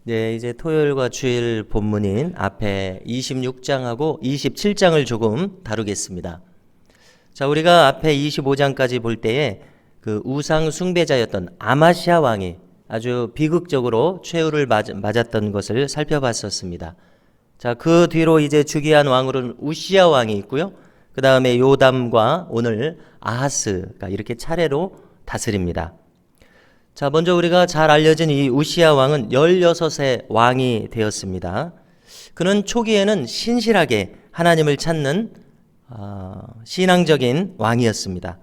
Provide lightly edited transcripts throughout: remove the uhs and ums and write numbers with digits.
네, 이제 토요일과 주일 본문인 앞에 26장하고 27장을 조금 다루겠습니다. 자, 우리가 앞에 25장까지 볼 때에 그 우상 숭배자였던 아마시아 왕이 아주 비극적으로 최후를 맞았던 것을 살펴봤었습니다. 자, 그 뒤로 이제 주기한 왕으로는 우시야 왕이 있고요. 그 다음에 요담과 오늘 아하스가 이렇게 차례로 다스립니다. 자, 먼저 우리가 잘 알려진 이 우시야 왕은 16세 왕이 되었습니다. 그는 초기에는 신실하게 하나님을 찾는 신앙적인 왕이었습니다.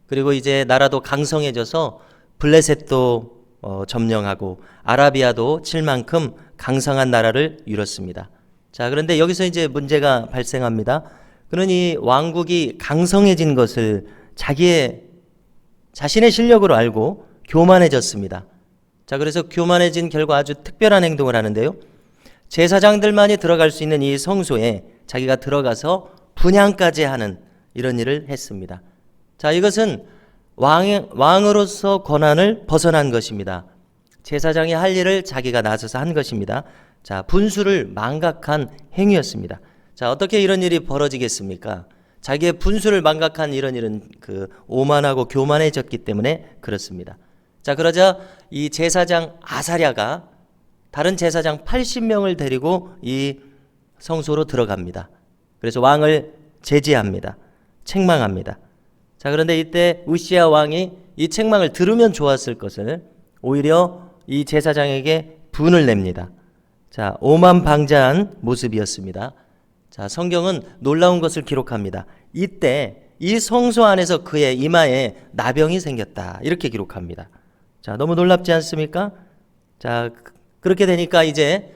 그리고 이제 나라도 강성해져서 블레셋도 점령하고 아라비아도 칠 만큼 강성한 나라를 이뤘습니다. 자, 그런데 여기서 이제 문제가 발생합니다. 그는 이 왕국이 강성해진 것을 자신의 실력으로 알고 교만해졌습니다. 자, 그래서 교만해진 결과 아주 특별한 행동을 하는데요. 제사장들만이 들어갈 수 있는 이 성소에 자기가 들어가서 분향까지 하는 이런 일을 했습니다. 자, 이것은 왕으로서 권한을 벗어난 것입니다. 제사장이 할 일을 자기가 나서서 한 것입니다. 자, 분수를 망각한 행위였습니다. 자, 어떻게 이런 일이 벌어지겠습니까? 자기의 분수를 망각한 이런 일은 오만하고 교만해졌기 때문에 그렇습니다. 자, 그러자 이 제사장 아사랴가 다른 제사장 80명을 데리고 이 성소로 들어갑니다. 그래서 왕을 제지합니다. 책망합니다. 자, 그런데 이때 우시야 왕이 이 책망을 들으면 좋았을 것을 오히려 이 제사장에게 분을 냅니다. 자, 오만방자한 모습이었습니다. 자, 성경은 놀라운 것을 기록합니다. 이때 이 성소 안에서 그의 이마에 나병이 생겼다. 이렇게 기록합니다. 자, 너무 놀랍지 않습니까? 자, 그렇게 되니까 이제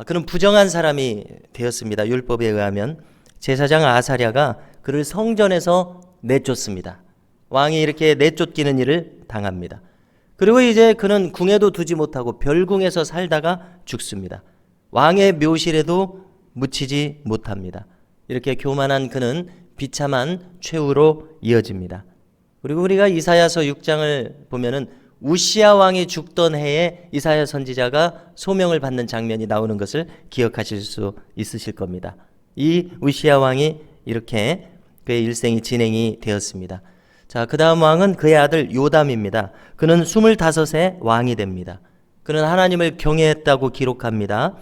그는 부정한 사람이 되었습니다. 율법에 의하면 제사장 아사랴가 그를 성전에서 내쫓습니다. 왕이 이렇게 내쫓기는 일을 당합니다. 그리고 이제 그는 궁에도 두지 못하고 별궁에서 살다가 죽습니다. 왕의 묘실에도 묻히지 못합니다. 이렇게 교만한 그는 비참한 최후로 이어집니다. 그리고 우리가 이사야서 6장을 보면은 우시야 왕이 죽던 해에 이사야 선지자가 소명을 받는 장면이 나오는 것을 기억하실 수 있으실 겁니다. 이 우시야 왕이 이렇게 그의 일생이 진행이 되었습니다. 자, 그 다음 왕은 그의 아들 요담입니다. 그는 25세 왕이 됩니다. 그는 하나님을 경외했다고 기록합니다.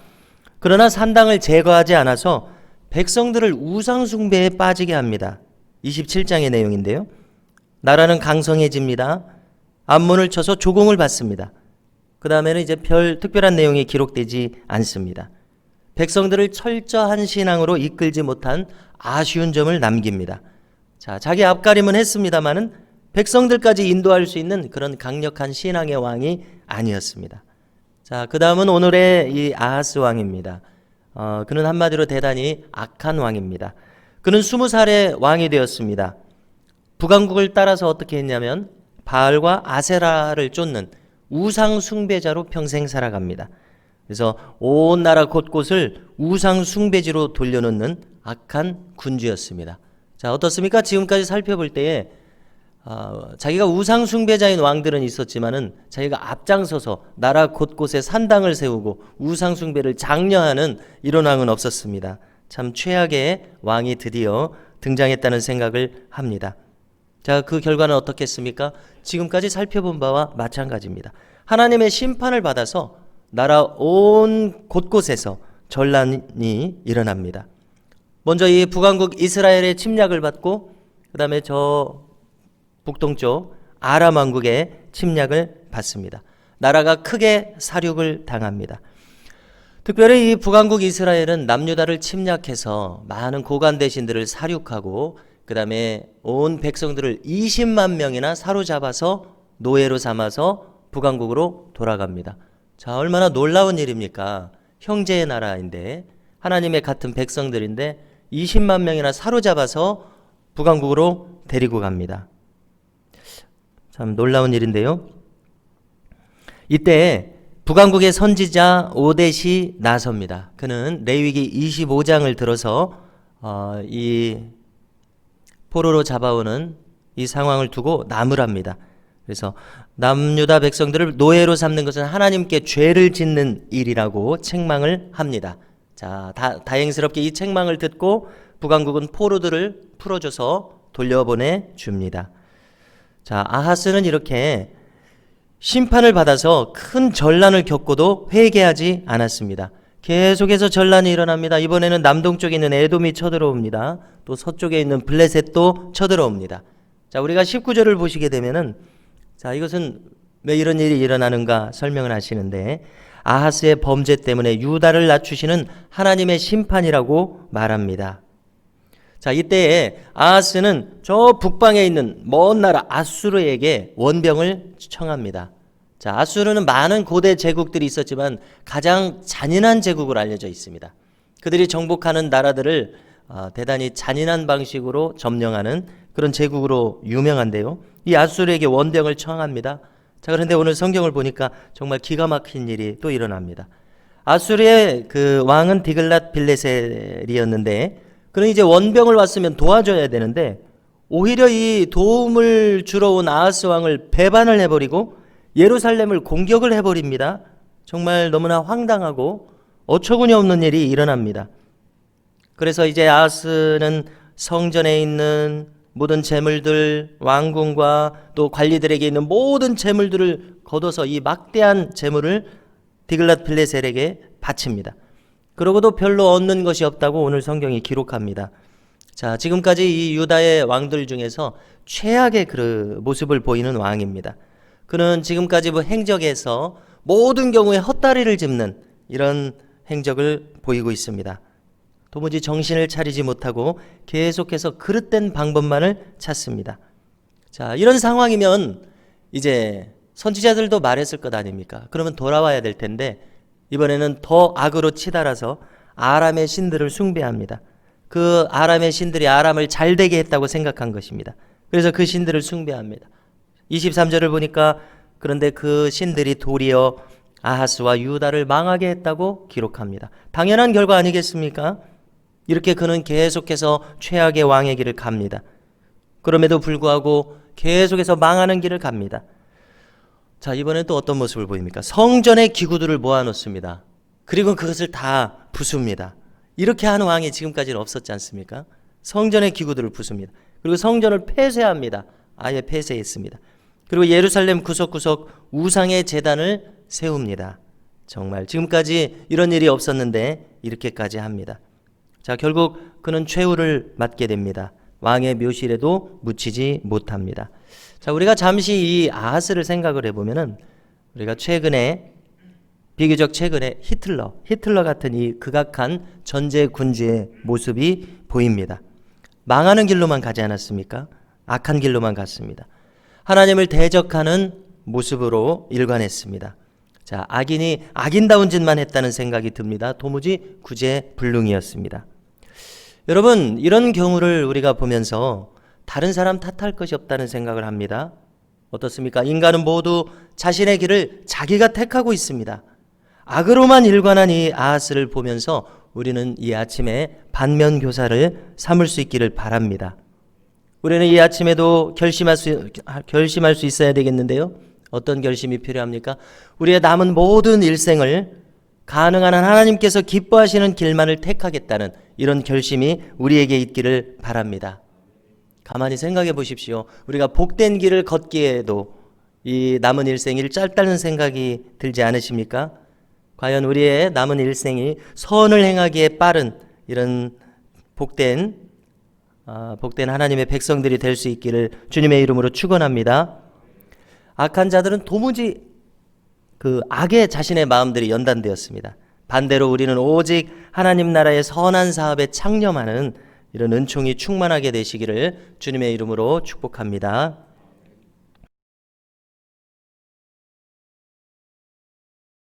그러나 산당을 제거하지 않아서 백성들을 우상 숭배에 빠지게 합니다. 27장의 내용인데요. 나라는 강성해집니다. 암문을 쳐서 조공을 받습니다. 그 다음에는 이제 별 특별한 내용이 기록되지 않습니다. 백성들을 철저한 신앙으로 이끌지 못한 아쉬운 점을 남깁니다. 자, 자기 앞가림은 했습니다만은 백성들까지 인도할 수 있는 그런 강력한 신앙의 왕이 아니었습니다. 자, 그 다음은 오늘의 이 아하스 왕입니다. 그는 한마디로 대단히 악한 왕입니다. 그는 20살에 왕이 되었습니다. 북왕국을 따라서 어떻게 했냐면 바알과 아세라를 쫓는 우상 숭배자로 평생 살아갑니다. 그래서 온 나라 곳곳을 우상 숭배지로 돌려놓는 악한 군주였습니다. 자, 어떻습니까? 지금까지 살펴볼 때에 자기가 우상 숭배자인 왕들은 있었지만은 자기가 앞장서서 나라 곳곳에 산당을 세우고 우상 숭배를 장려하는 이런 왕은 없었습니다. 참 최악의 왕이 드디어 등장했다는 생각을 합니다. 자, 그 결과는 어떻겠습니까? 지금까지 살펴본 바와 마찬가지입니다. 하나님의 심판을 받아서 나라 온 곳곳에서 전란이 일어납니다. 먼저 이 북왕국 이스라엘의 침략을 받고 그 다음에 저 북동쪽 아람 왕국의 침략을 받습니다. 나라가 크게 사륙을 당합니다. 특별히 이 북왕국 이스라엘은 남유다를 침략해서 많은 고관 대신들을 사륙하고 그 다음에 온 백성들을 20만 명이나 사로잡아서 노예로 삼아서 북왕국으로 돌아갑니다. 자, 얼마나 놀라운 일입니까? 형제의 나라인데 하나님의 같은 백성들인데 20만 명이나 사로잡아서 북왕국으로 데리고 갑니다. 참 놀라운 일인데요. 이때 북왕국의 선지자 오뎃이 나섭니다. 그는 레위기 25장을 들어서 이 포로로 잡아오는 이 상황을 두고 나무랍니다. 그래서 남유다 백성들을 노예로 삼는 것은 하나님께 죄를 짓는 일이라고 책망을 합니다. 자, 다행스럽게 이 책망을 듣고 북왕국은 포로들을 풀어줘서 돌려보내 줍니다. 자, 아하스는 이렇게 심판을 받아서 큰 전란을 겪고도 회개하지 않았습니다. 계속해서 전란이 일어납니다. 이번에는 남동쪽에 있는 에돔이 쳐들어옵니다. 또 서쪽에 있는 블레셋도 쳐들어옵니다. 자, 우리가 19절을 보시게 되면은, 자, 이것은 왜 이런 일이 일어나는가 설명을 하시는데, 아하스의 범죄 때문에 유다를 낮추시는 하나님의 심판이라고 말합니다. 자, 이때에 아하스는 저 북방에 있는 먼 나라 아수르에게 원병을 청합니다. 자, 아수르는 많은 고대 제국들이 있었지만 가장 잔인한 제국으로 알려져 있습니다. 그들이 정복하는 나라들을 대단히 잔인한 방식으로 점령하는 그런 제국으로 유명한데요. 이 아수르에게 원병을 청합니다. 자, 그런데 오늘 성경을 보니까 정말 기가 막힌 일이 또 일어납니다. 아수르의 그 왕은 디글랏 빌레셀이었는데, 그는 이제 원병을 왔으면 도와줘야 되는데 오히려 이 도움을 주러 온 아하스 왕을 배반을 해버리고 예루살렘을 공격을 해버립니다. 정말 너무나 황당하고 어처구니 없는 일이 일어납니다. 그래서 이제 아하스는 성전에 있는 모든 재물들, 왕궁과 또 관리들에게 있는 모든 재물들을 거둬서 이 막대한 재물을 디글랏 빌레셀에게 바칩니다. 그러고도 별로 얻는 것이 없다고 오늘 성경이 기록합니다. 자, 지금까지 이 유다의 왕들 중에서 최악의 그 모습을 보이는 왕입니다. 그는 지금까지 행적에서 모든 경우에 헛다리를 짚는 이런 행적을 보이고 있습니다. 도무지 정신을 차리지 못하고 계속해서 그릇된 방법만을 찾습니다. 자, 이런 상황이면 이제 선지자들도 말했을 것 아닙니까? 그러면 돌아와야 될 텐데 이번에는 더 악으로 치달아서 아람의 신들을 숭배합니다. 그 아람의 신들이 아람을 잘되게 했다고 생각한 것입니다. 그래서 그 신들을 숭배합니다. 23절을 보니까 그런데 그 신들이 도리어 아하스와 유다를 망하게 했다고 기록합니다. 당연한 결과 아니겠습니까? 이렇게 그는 계속해서 최악의 왕의 길을 갑니다. 그럼에도 불구하고 계속해서 망하는 길을 갑니다. 자, 이번엔 또 어떤 모습을 보입니까? 성전의 기구들을 모아놓습니다. 그리고 그것을 다 부숩니다. 이렇게 하는 왕이 지금까지는 없었지 않습니까? 성전의 기구들을 부숩니다. 그리고 성전을 폐쇄합니다. 아예 폐쇄했습니다. 그리고 예루살렘 구석구석 우상의 제단을 세웁니다. 정말 지금까지 이런 일이 없었는데 이렇게까지 합니다. 자, 결국 그는 최후를 맞게 됩니다. 왕의 묘실에도 묻히지 못합니다. 자, 우리가 잠시 이 아하스를 생각을 해보면은 우리가 비교적 최근에 히틀러 같은 이 극악한 전제 군주의 모습이 보입니다. 망하는 길로만 가지 않았습니까? 악한 길로만 갔습니다. 하나님을 대적하는 모습으로 일관했습니다. 자, 악인이 악인다운 짓만 했다는 생각이 듭니다. 도무지 구제불능이었습니다. 여러분, 이런 경우를 우리가 보면서 다른 사람 탓할 것이 없다는 생각을 합니다. 어떻습니까? 인간은 모두 자신의 길을 자기가 택하고 있습니다. 악으로만 일관한 이 아하스를 보면서 우리는 이 아침에 반면교사를 삼을 수 있기를 바랍니다. 우리는 이 아침에도 결심할 수 있어야 되겠는데요. 어떤 결심이 필요합니까? 우리의 남은 모든 일생을 가능한 한 하나님께서 기뻐하시는 길만을 택하겠다는 이런 결심이 우리에게 있기를 바랍니다. 가만히 생각해 보십시오. 우리가 복된 길을 걷기에도 이 남은 일생이 짧다는 생각이 들지 않으십니까? 과연 우리의 남은 일생이 선을 행하기에 빠른 이런 복된 하나님의 백성들이 될 수 있기를 주님의 이름으로 축원합니다. 악한 자들은 도무지 그 악에 자신의 마음들이 연단되었습니다. 반대로 우리는 오직 하나님 나라의 선한 사업에 창념하는 이런 은총이 충만하게 되시기를 주님의 이름으로 축복합니다.